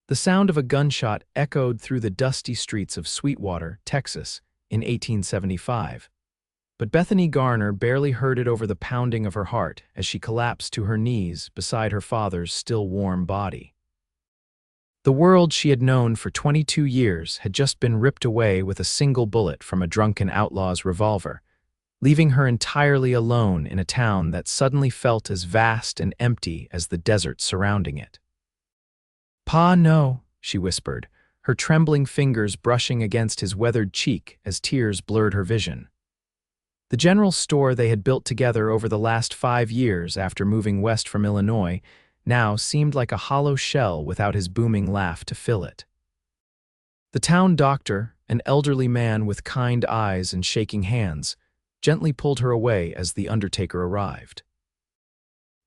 The sound of a gunshot echoed through the dusty streets of Sweetwater, Texas, in 1875. But Bethany Garner barely heard it over the pounding of her heart as she collapsed to her knees beside her father's still warm body. The world she had known for 22 years had just been ripped away with a single bullet from a drunken outlaw's revolver, leaving her entirely alone in a town that suddenly felt as vast and empty as the desert surrounding it. "Pa, no," she whispered, her trembling fingers brushing against his weathered cheek as tears blurred her vision. The general store they had built together over the last 5 years after moving west from Illinois now seemed like a hollow shell without his booming laugh to fill it. The town doctor, an elderly man with kind eyes and shaking hands, gently pulled her away as the undertaker arrived.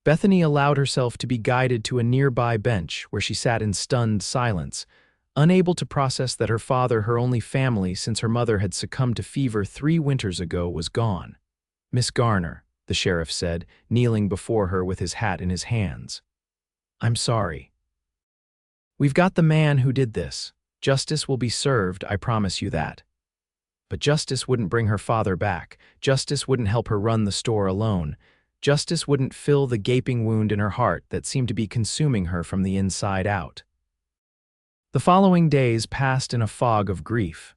Bethany allowed herself to be guided to a nearby bench where she sat in stunned silence, unable to process that her father, her only family since her mother had succumbed to fever 3 winters ago, was gone. "Miss Garner," the sheriff said, kneeling before her with his hat in his hands. "I'm sorry. We've got the man who did this. Justice will be served, I promise you that." But justice wouldn't bring her father back. Justice wouldn't help her run the store alone. Justice wouldn't fill the gaping wound in her heart that seemed to be consuming her from the inside out. The following days passed in a fog of grief.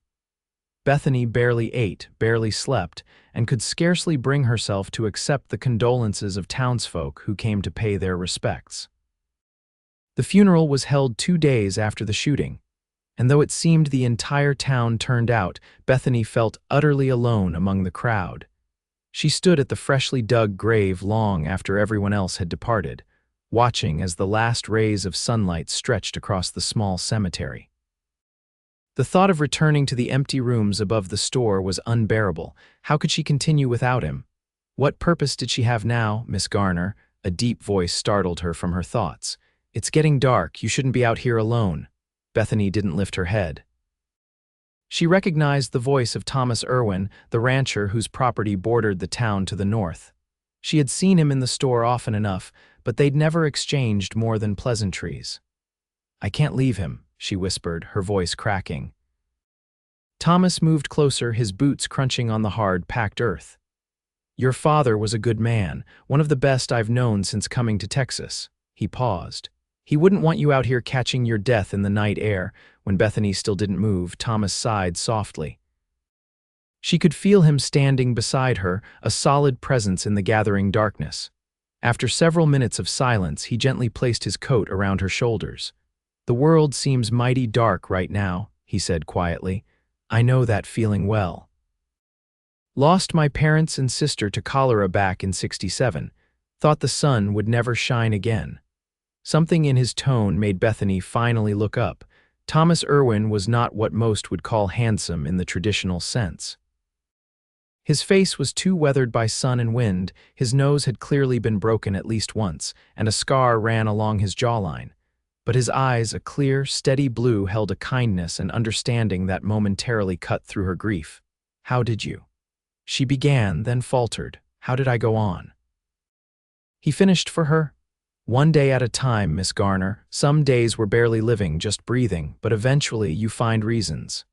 Bethany barely ate, barely slept, and could scarcely bring herself to accept the condolences of townsfolk who came to pay their respects. The funeral was held 2 days after the shooting, and though it seemed the entire town turned out, Bethany felt utterly alone among the crowd. She stood at the freshly dug grave long after everyone else had departed, watching as the last rays of sunlight stretched across the small cemetery. The thought of returning to the empty rooms above the store was unbearable. How could she continue without him? What purpose did she have now, Miss Garner? A deep voice startled her from her thoughts. "It's getting dark. You shouldn't be out here alone." Bethany didn't lift her head. She recognized the voice of Thomas Irwin, the rancher whose property bordered the town to the north. She had seen him in the store often enough, but they'd never exchanged more than pleasantries. "I can't leave him," she whispered, her voice cracking. Thomas moved closer, his boots crunching on the hard, packed earth. "Your father was a good man, one of the best I've known since coming to Texas." He paused. "He wouldn't want you out here catching your death in the night air." When Bethany still didn't move, Thomas sighed softly. She could feel him standing beside her, a solid presence in the gathering darkness. After several minutes of silence, he gently placed his coat around her shoulders. "The world seems mighty dark right now," he said quietly. "I know that feeling well. Lost my parents and sister to cholera back in '67. Thought the sun would never shine again." Something in his tone made Bethany finally look up. Thomas Irwin was not what most would call handsome in the traditional sense. His face was too weathered by sun and wind, his nose had clearly been broken at least once, and a scar ran along his jawline. But his eyes, a clear, steady blue, held a kindness and understanding that momentarily cut through her grief. "How did you?" She began, then faltered. "How did I go on?" He finished for her. "One day at a time, Miss Garner. Some days we're barely living, just breathing, but eventually you find reasons."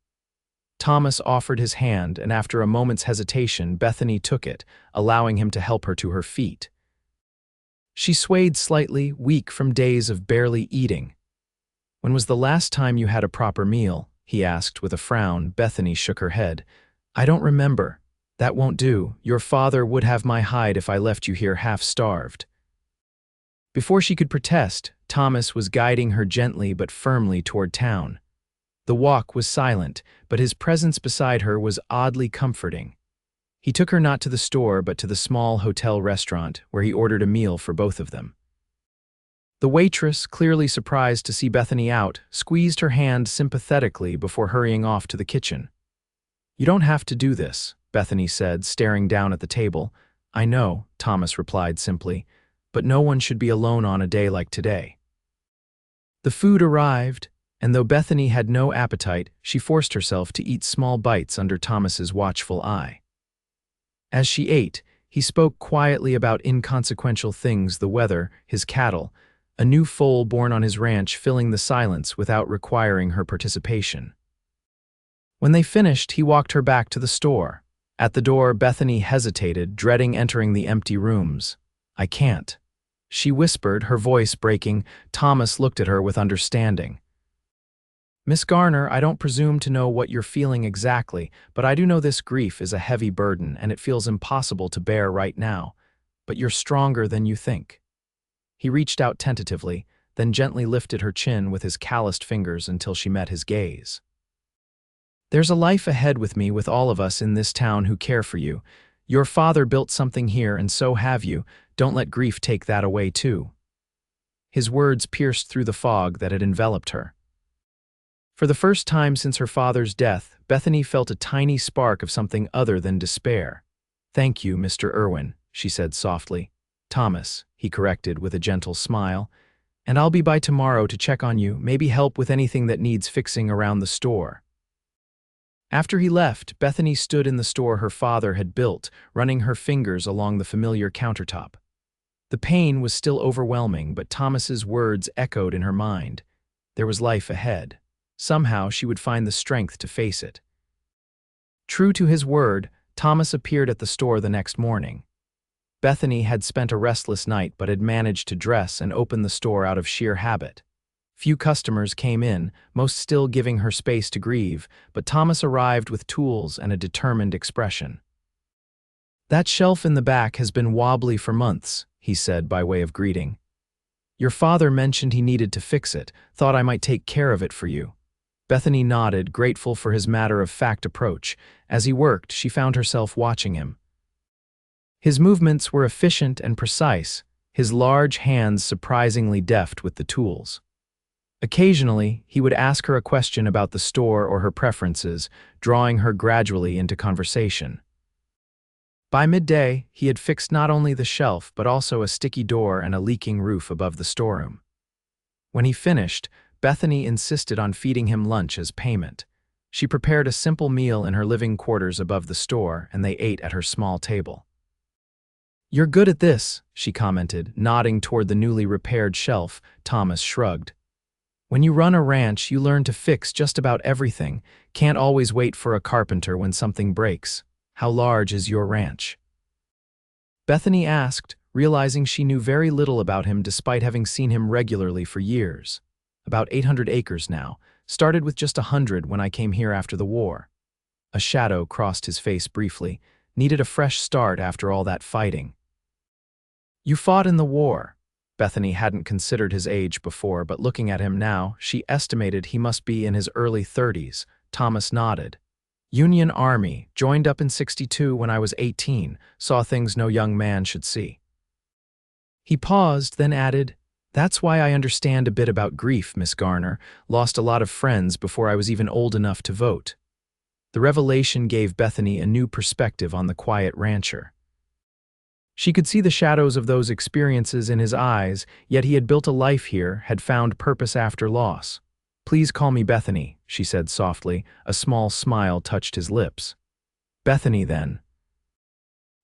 Thomas offered his hand, and after a moment's hesitation, Bethany took it, allowing him to help her to her feet. She swayed slightly, weak from days of barely eating. "When was the last time you had a proper meal?" he asked with a frown. Bethany shook her head. "I don't remember." "That won't do. Your father would have my hide if I left you here half-starved." Before she could protest, Thomas was guiding her gently but firmly toward town. The walk was silent, but his presence beside her was oddly comforting. He took her not to the store but to the small hotel restaurant, where he ordered a meal for both of them. The waitress, clearly surprised to see Bethany out, squeezed her hand sympathetically before hurrying off to the kitchen. "You don't have to do this," Bethany said, staring down at the table. "I know," Thomas replied simply, "but no one should be alone on a day like today." The food arrived, and though Bethany had no appetite, she forced herself to eat small bites under Thomas's watchful eye. As she ate, he spoke quietly about inconsequential things, the weather, his cattle, a new foal born on his ranch filling the silence without requiring her participation. When they finished, he walked her back to the store. At the door, Bethany hesitated, dreading entering the empty rooms. "I can't," she whispered, her voice breaking. Thomas looked at her with understanding. "Miss Garner, I don't presume to know what you're feeling exactly, but I do know this grief is a heavy burden and it feels impossible to bear right now. But you're stronger than you think." He reached out tentatively, then gently lifted her chin with his calloused fingers until she met his gaze. "There's a life ahead with me, with all of us in this town who care for you. Your father built something here and so have you. Don't let grief take that away too." His words pierced through the fog that had enveloped her. For the first time since her father's death, Bethany felt a tiny spark of something other than despair. "Thank you, Mr. Irwin," she said softly. "Thomas," he corrected with a gentle smile. "And I'll be by tomorrow to check on you, maybe help with anything that needs fixing around the store." After he left, Bethany stood in the store her father had built, running her fingers along the familiar countertop. The pain was still overwhelming, but Thomas's words echoed in her mind. There was life ahead. Somehow she would find the strength to face it. True to his word, Thomas appeared at the store the next morning. Bethany had spent a restless night but had managed to dress and open the store out of sheer habit. Few customers came in, most still giving her space to grieve, but Thomas arrived with tools and a determined expression. "That shelf in the back has been wobbly for months," he said by way of greeting. "Your father mentioned he needed to fix it, thought I might take care of it for you." Bethany nodded, grateful for his matter-of-fact approach. As he worked, she found herself watching him. His movements were efficient and precise, his large hands surprisingly deft with the tools. Occasionally, he would ask her a question about the store or her preferences, drawing her gradually into conversation. By midday, he had fixed not only the shelf but also a sticky door and a leaking roof above the storeroom. When he finished, Bethany insisted on feeding him lunch as payment. She prepared a simple meal in her living quarters above the store, and they ate at her small table. "You're good at this," she commented, nodding toward the newly repaired shelf. Thomas shrugged. "When you run a ranch, you learn to fix just about everything. Can't always wait for a carpenter when something breaks. How large is your ranch?" Bethany asked, realizing she knew very little about him despite having seen him regularly for years. "About 800 acres now. Started with just 100 when I came here after the war." A shadow crossed his face briefly. Needed a fresh start after all that fighting. "You fought in the war." Bethany hadn't considered his age before, but looking at him now, she estimated he must be in his early 30s. Thomas nodded. "Union Army, joined up in '62 when I was 18, saw things no young man should see." He paused, then added, "That's why I understand a bit about grief, Miss Garner. Lost a lot of friends before I was even old enough to vote." The revelation gave Bethany a new perspective on the quiet rancher. She could see the shadows of those experiences in his eyes, yet he had built a life here, had found purpose after loss. "Please call me Bethany," she said softly. A small smile touched his lips. "Bethany, then."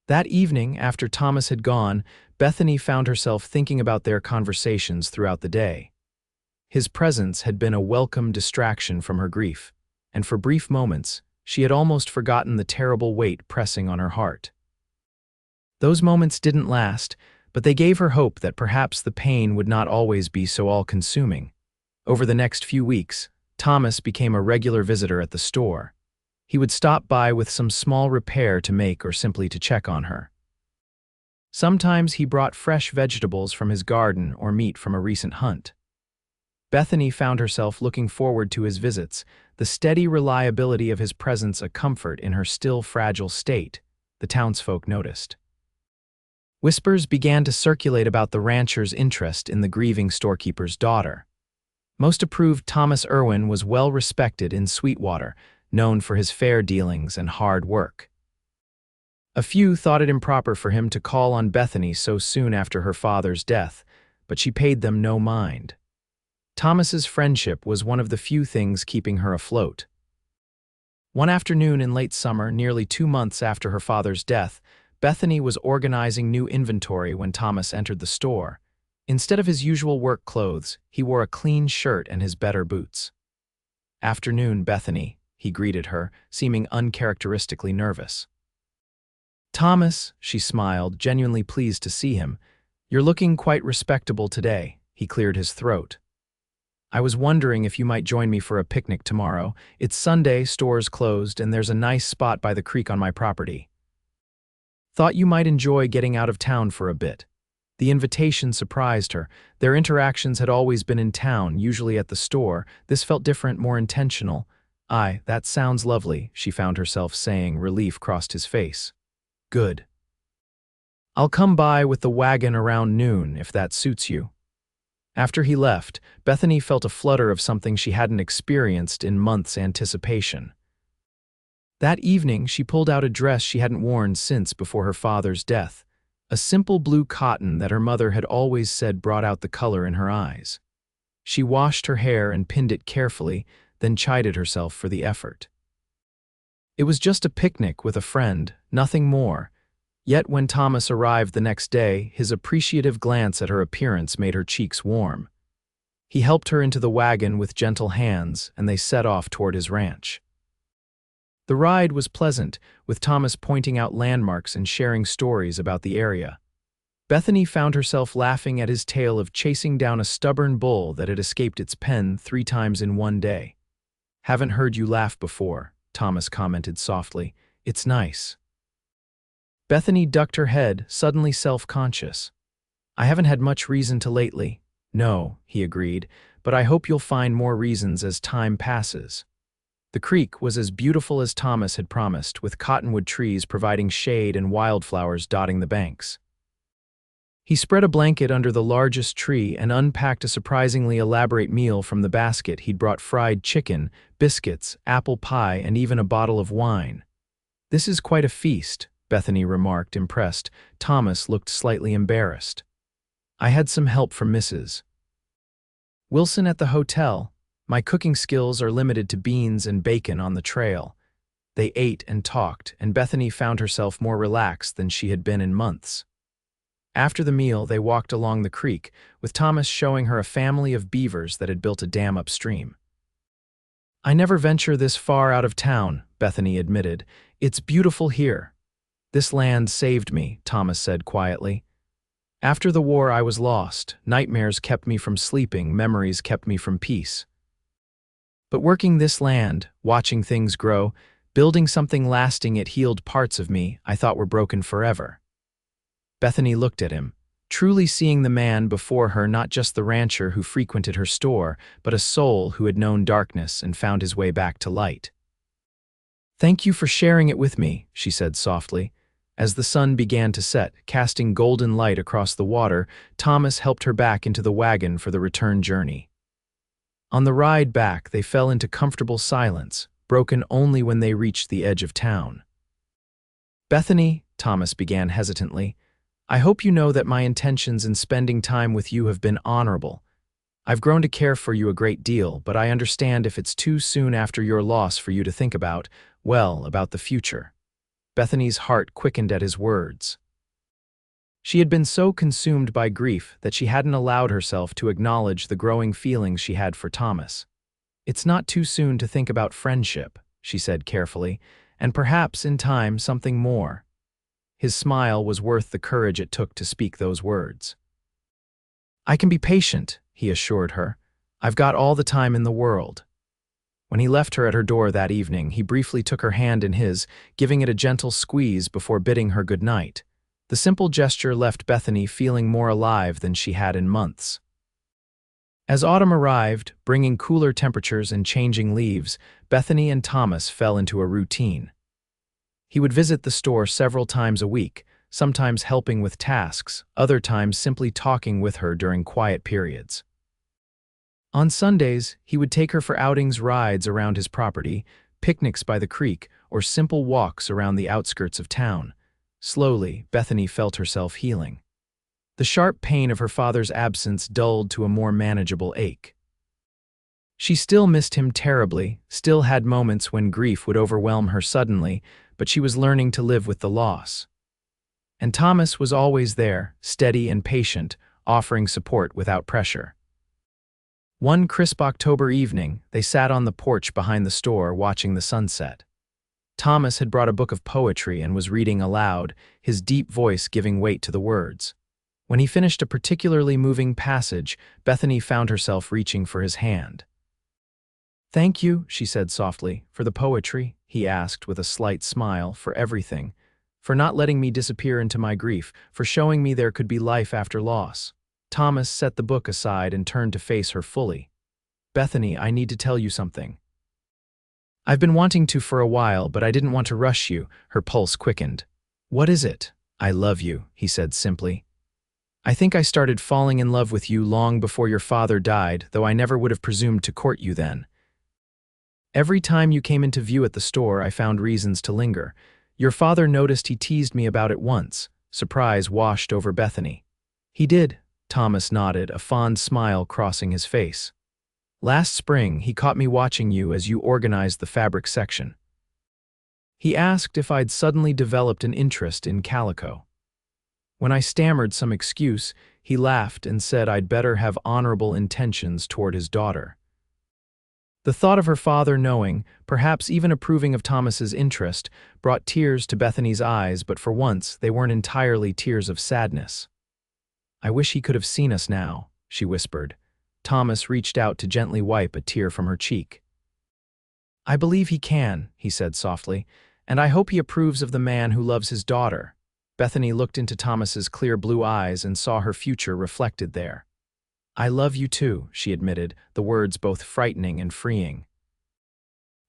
That evening, after Thomas had gone, Bethany found herself thinking about their conversations throughout the day. His presence had been a welcome distraction from her grief, and for brief moments, she had almost forgotten the terrible weight pressing on her heart. Those moments didn't last, but they gave her hope that perhaps the pain would not always be so all-consuming. Over the next few weeks, Thomas became a regular visitor at the store. He would stop by with some small repair to make or simply to check on her. Sometimes he brought fresh vegetables from his garden or meat from a recent hunt. Bethany found herself looking forward to his visits, the steady reliability of his presence a comfort in her still fragile state, the townsfolk noticed. Whispers began to circulate about the rancher's interest in the grieving storekeeper's daughter. Most approved Thomas Irwin was well respected in Sweetwater, known for his fair dealings and hard work. A few thought it improper for him to call on Bethany so soon after her father's death, but she paid them no mind. Thomas's friendship was one of the few things keeping her afloat. One afternoon in late summer, nearly 2 months after her father's death, Bethany was organizing new inventory when Thomas entered the store. Instead of his usual work clothes, he wore a clean shirt and his better boots. "Afternoon, Bethany," he greeted her, seeming uncharacteristically nervous. "Thomas," she smiled, genuinely pleased to see him. "You're looking quite respectable today." He cleared his throat. "I was wondering if you might join me for a picnic tomorrow. It's Sunday, stores closed, and there's a nice spot by the creek on my property. Thought you might enjoy getting out of town for a bit." The invitation surprised her. Their interactions had always been in town, usually at the store. This felt different, more intentional. "Aye, that sounds lovely," she found herself saying. Relief crossed his face. "Good. I'll come by with the wagon around noon, if that suits you." After he left, Bethany felt a flutter of something she hadn't experienced in months' anticipation. That evening, she pulled out a dress she hadn't worn since before her father's death. A simple blue cotton that her mother had always said brought out the color in her eyes. She washed her hair and pinned it carefully, then chided herself for the effort. It was just a picnic with a friend, nothing more. Yet when Thomas arrived the next day, his appreciative glance at her appearance made her cheeks warm. He helped her into the wagon with gentle hands, and they set off toward his ranch. The ride was pleasant, with Thomas pointing out landmarks and sharing stories about the area. Bethany found herself laughing at his tale of chasing down a stubborn bull that had escaped its pen 3 times in one day. "Haven't heard you laugh before," Thomas commented softly. "It's nice." Bethany ducked her head, suddenly self-conscious. "I haven't had much reason to lately." "No," he agreed, "but I hope you'll find more reasons as time passes." The creek was as beautiful as Thomas had promised, with cottonwood trees providing shade and wildflowers dotting the banks. He spread a blanket under the largest tree and unpacked a surprisingly elaborate meal from the basket. He'd brought fried chicken, biscuits, apple pie, and even a bottle of wine. "This is quite a feast," Bethany remarked, impressed. Thomas looked slightly embarrassed. "I had some help from Mrs. Wilson at the hotel. My cooking skills are limited to beans and bacon on the trail." They ate and talked, and Bethany found herself more relaxed than she had been in months. After the meal, they walked along the creek, with Thomas showing her a family of beavers that had built a dam upstream. "I never venture this far out of town," Bethany admitted. "It's beautiful here." "This land saved me," Thomas said quietly. "After the war, I was lost. Nightmares kept me from sleeping, memories kept me from peace. But working this land, watching things grow, building something lasting, it healed parts of me I thought were broken forever." Bethany looked at him, truly seeing the man before her, not just the rancher who frequented her store, but a soul who had known darkness and found his way back to light. "Thank you for sharing it with me," she said softly. As the sun began to set, casting golden light across the water, Thomas helped her back into the wagon for the return journey. On the ride back, they fell into comfortable silence, broken only when they reached the edge of town. "Bethany," Thomas began hesitantly, "I hope you know that my intentions in spending time with you have been honorable. I've grown to care for you a great deal, but I understand if it's too soon after your loss for you to think about the future." Bethany's heart quickened at his words. She had been so consumed by grief that she hadn't allowed herself to acknowledge the growing feelings she had for Thomas. "It's not too soon to think about friendship," she said carefully, "and perhaps in time something more." His smile was worth the courage it took to speak those words. "I can be patient," he assured her. "I've got all the time in the world." When he left her at her door that evening, he briefly took her hand in his, giving it a gentle squeeze before bidding her good night. The simple gesture left Bethany feeling more alive than she had in months. As autumn arrived, bringing cooler temperatures and changing leaves, Bethany and Thomas fell into a routine. He would visit the store several times a week, sometimes helping with tasks, other times simply talking with her during quiet periods. On Sundays, he would take her for outings, rides around his property, picnics by the creek, or simple walks around the outskirts of town. Slowly, Bethany felt herself healing. The sharp pain of her father's absence dulled to a more manageable ache. She still missed him terribly, still had moments when grief would overwhelm her suddenly, but she was learning to live with the loss. And Thomas was always there, steady and patient, offering support without pressure. One crisp October evening, they sat on the porch behind the store watching the sunset. Thomas had brought a book of poetry and was reading aloud, his deep voice giving weight to the words. When he finished a particularly moving passage, Bethany found herself reaching for his hand. "Thank you," she said softly. "For the poetry?" he asked with a slight smile. "For everything. For not letting me disappear into my grief, for showing me there could be life after loss." Thomas set the book aside and turned to face her fully. "Bethany, I need to tell you something. I've been wanting to for a while, but I didn't want to rush you." Her pulse quickened. "What is it?" "I love you," he said simply. "I think I started falling in love with you long before your father died, though I never would have presumed to court you then. Every time you came into view at the store, I found reasons to linger. Your father noticed he teased me about it once." Surprise washed over Bethany. "He did," Thomas nodded, a fond smile crossing his face. "Last spring, he caught me watching you as you organized the fabric section. He asked if I'd suddenly developed an interest in calico. When I stammered some excuse, he laughed and said I'd better have honorable intentions toward his daughter." The thought of her father knowing, perhaps even approving of Thomas's interest, brought tears to Bethany's eyes, but for once they weren't entirely tears of sadness. "I wish he could have seen us now," she whispered. Thomas reached out to gently wipe a tear from her cheek. "I believe he can," he said softly, "and I hope he approves of the man who loves his daughter." Bethany looked into Thomas's clear blue eyes and saw her future reflected there. "I love you too," she admitted, the words both frightening and freeing.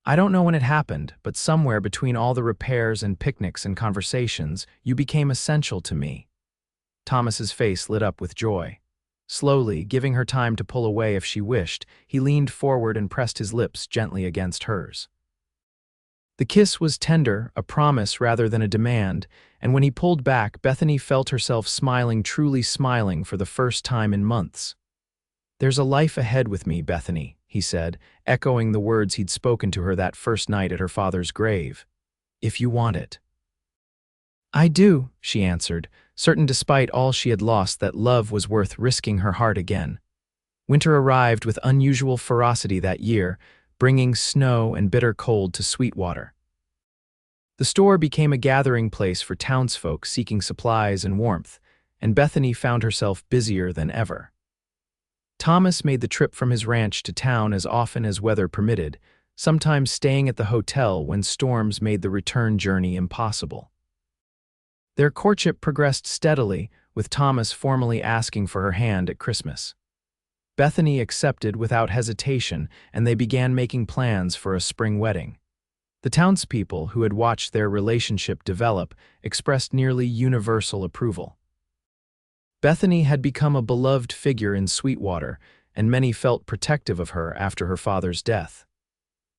"I don't know when it happened, but somewhere between all the repairs and picnics and conversations, you became essential to me." Thomas's face lit up with joy. Slowly, giving her time to pull away if she wished, he leaned forward and pressed his lips gently against hers. The kiss was tender, a promise rather than a demand, and when he pulled back, Bethany felt herself smiling, truly smiling for the first time in months. "There's a life ahead with me, Bethany," he said, echoing the words he'd spoken to her that first night at her father's grave. "If you want it." "I do," she answered, certain despite all she had lost that love was worth risking her heart again. Winter arrived with unusual ferocity that year, bringing snow and bitter cold to Sweetwater. The store became a gathering place for townsfolk seeking supplies and warmth, and Bethany found herself busier than ever. Thomas made the trip from his ranch to town as often as weather permitted, sometimes staying at the hotel when storms made the return journey impossible. Their courtship progressed steadily, with Thomas formally asking for her hand at Christmas. Bethany accepted without hesitation, and they began making plans for a spring wedding. The townspeople, who had watched their relationship develop, expressed nearly universal approval. Bethany had become a beloved figure in Sweetwater, and many felt protective of her after her father's death.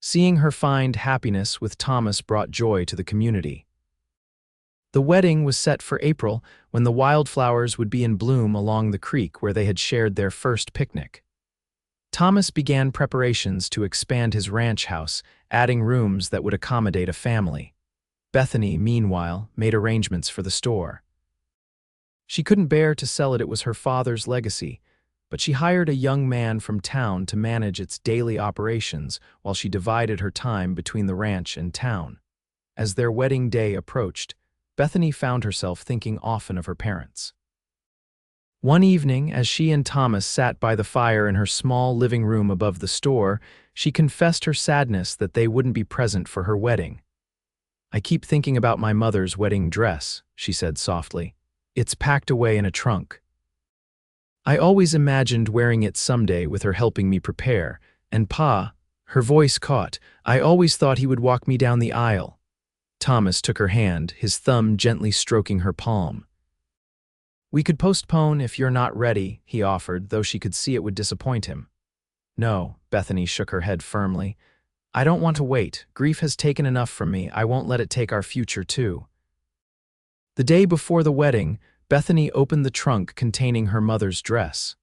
Seeing her find happiness with Thomas brought joy to the community. The wedding was set for April, when the wildflowers would be in bloom along the creek where they had shared their first picnic. Thomas began preparations to expand his ranch house, adding rooms that would accommodate a family. Bethany, meanwhile, made arrangements for the store. She couldn't bear to sell it was her father's legacy, but she hired a young man from town to manage its daily operations while she divided her time between the ranch and town. As their wedding day approached, Bethany found herself thinking often of her parents. One evening, as she and Thomas sat by the fire in her small living room above the store, she confessed her sadness that they wouldn't be present for her wedding. "I keep thinking about my mother's wedding dress," she said softly. "It's packed away in a trunk. I always imagined wearing it someday with her helping me prepare, and Pa," her voice caught, "I always thought he would walk me down the aisle." Thomas took her hand, his thumb gently stroking her palm. "We could postpone if you're not ready," he offered, though she could see it would disappoint him. "No," Bethany shook her head firmly. "I don't want to wait. Grief has taken enough from me. I won't let it take our future, too." The day before the wedding, Bethany opened the trunk containing her mother's dress.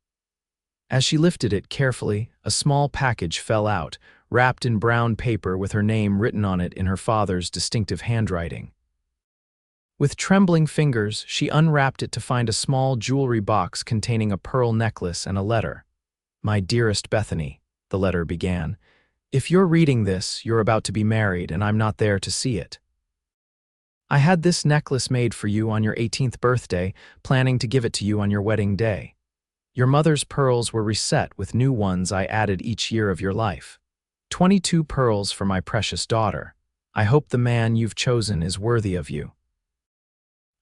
As she lifted it carefully, a small package fell out, wrapped in brown paper with her name written on it in her father's distinctive handwriting. With trembling fingers, she unwrapped it to find a small jewelry box containing a pearl necklace and a letter. "My dearest Bethany," the letter began, "if you're reading this, you're about to be married and I'm not there to see it. I had this necklace made for you on your 18th birthday, planning to give it to you on your wedding day. Your mother's pearls were reset with new ones I added each year of your life. 22 pearls for my precious daughter. I hope the man you've chosen is worthy of you.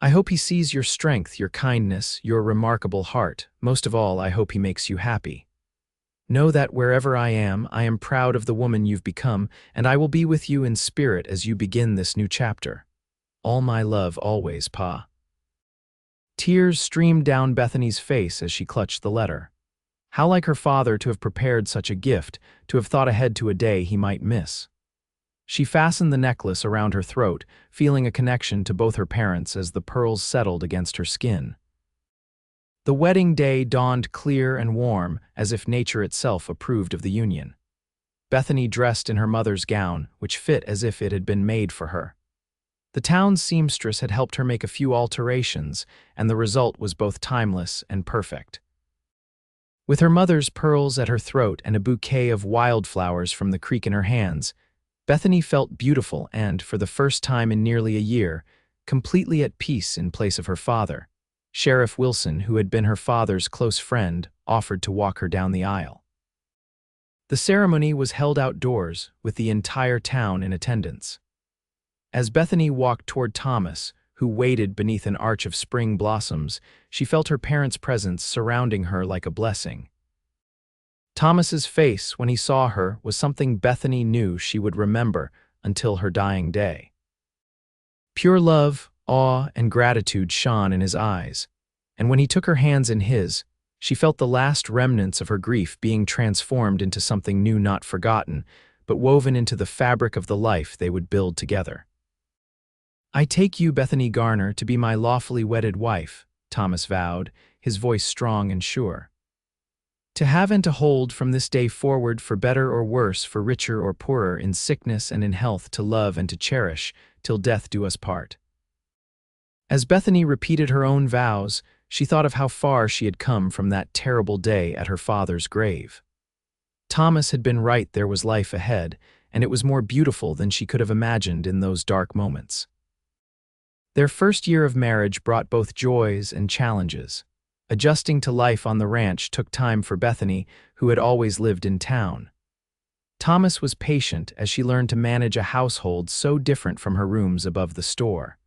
I hope he sees your strength, your kindness, your remarkable heart. Most of all, I hope he makes you happy. Know that wherever I am proud of the woman you've become, and I will be with you in spirit as you begin this new chapter. All my love always, Pa." Tears streamed down Bethany's face as she clutched the letter. How like her father to have prepared such a gift, to have thought ahead to a day he might miss. She fastened the necklace around her throat, feeling a connection to both her parents as the pearls settled against her skin. The wedding day dawned clear and warm, as if nature itself approved of the union. Bethany dressed in her mother's gown, which fit as if it had been made for her. The town's seamstress had helped her make a few alterations, and the result was both timeless and perfect. With her mother's pearls at her throat and a bouquet of wildflowers from the creek in her hands, Bethany felt beautiful and, for the first time in nearly a year, completely at peace in place of her father. Sheriff Wilson, who had been her father's close friend, offered to walk her down the aisle. The ceremony was held outdoors, with the entire town in attendance. As Bethany walked toward Thomas, who waited beneath an arch of spring blossoms, she felt her parents' presence surrounding her like a blessing. Thomas's face, when he saw her, was something Bethany knew she would remember until her dying day. Pure love, awe, and gratitude shone in his eyes, and when he took her hands in his, she felt the last remnants of her grief being transformed into something new, not forgotten, but woven into the fabric of the life they would build together. "I take you, Bethany Garner, to be my lawfully wedded wife," Thomas vowed, his voice strong and sure. "To have and to hold from this day forward, for better or worse, for richer or poorer, in sickness and in health, to love and to cherish, till death do us part." As Bethany repeated her own vows, she thought of how far she had come from that terrible day at her father's grave. Thomas had been right, there was life ahead, and it was more beautiful than she could have imagined in those dark moments. Their first year of marriage brought both joys and challenges. Adjusting to life on the ranch took time for Bethany, who had always lived in town. Thomas was patient as she learned to manage a household so different from her rooms above the store.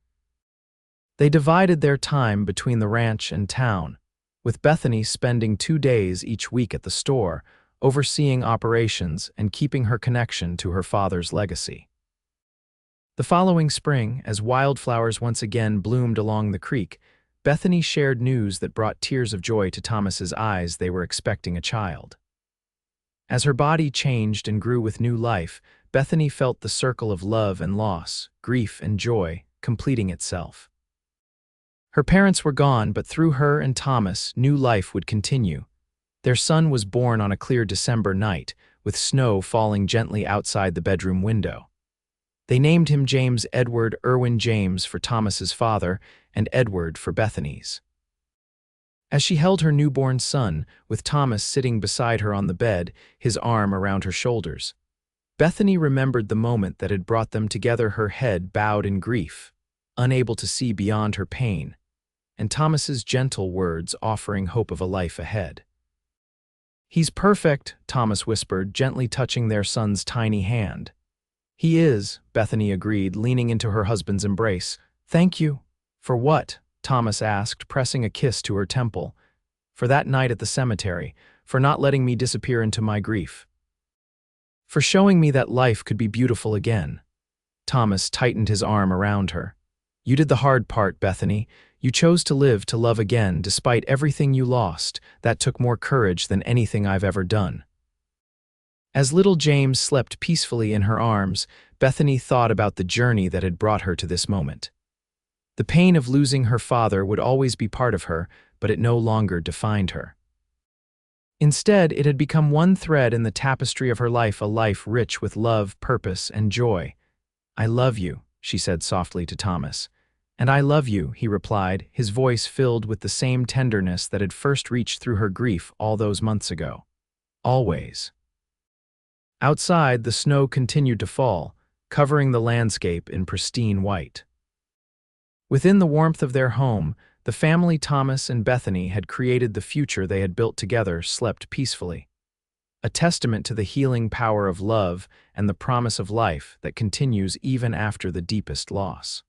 They divided their time between the ranch and town, with Bethany spending 2 days each week at the store, overseeing operations and keeping her connection to her father's legacy. The following spring, as wildflowers once again bloomed along the creek, Bethany shared news that brought tears of joy to Thomas's eyes. They were expecting a child. As her body changed and grew with new life, Bethany felt the circle of love and loss, grief and joy, completing itself. Her parents were gone, but through her and Thomas, new life would continue. Their son was born on a clear December night, with snow falling gently outside the bedroom window. They named him James Edward Irwin, James for Thomas's father, and Edward for Bethany's. As she held her newborn son, with Thomas sitting beside her on the bed, his arm around her shoulders, Bethany remembered the moment that had brought them together, her head bowed in grief, unable to see beyond her pain, and Thomas's gentle words offering hope of a life ahead. "He's perfect," Thomas whispered, gently touching their son's tiny hand. "He is," Bethany agreed, leaning into her husband's embrace. "Thank you." "For what?" Thomas asked, pressing a kiss to her temple. "For that night at the cemetery, for not letting me disappear into my grief. For showing me that life could be beautiful again." Thomas tightened his arm around her. "You did the hard part, Bethany. You chose to live to love again, despite everything you lost. That took more courage than anything I've ever done." As little James slept peacefully in her arms, Bethany thought about the journey that had brought her to this moment. The pain of losing her father would always be part of her, but it no longer defined her. Instead, it had become one thread in the tapestry of her life, a life rich with love, purpose, and joy. "I love you," she said softly to Thomas, "And I love you," he replied, his voice filled with the same tenderness that had first reached through her grief all those months ago. Always. Outside, the snow continued to fall, covering the landscape in pristine white. Within the warmth of their home, the family Thomas and Bethany had created the future they had built together slept peacefully. A testament to the healing power of love and the promise of life that continues even after the deepest loss.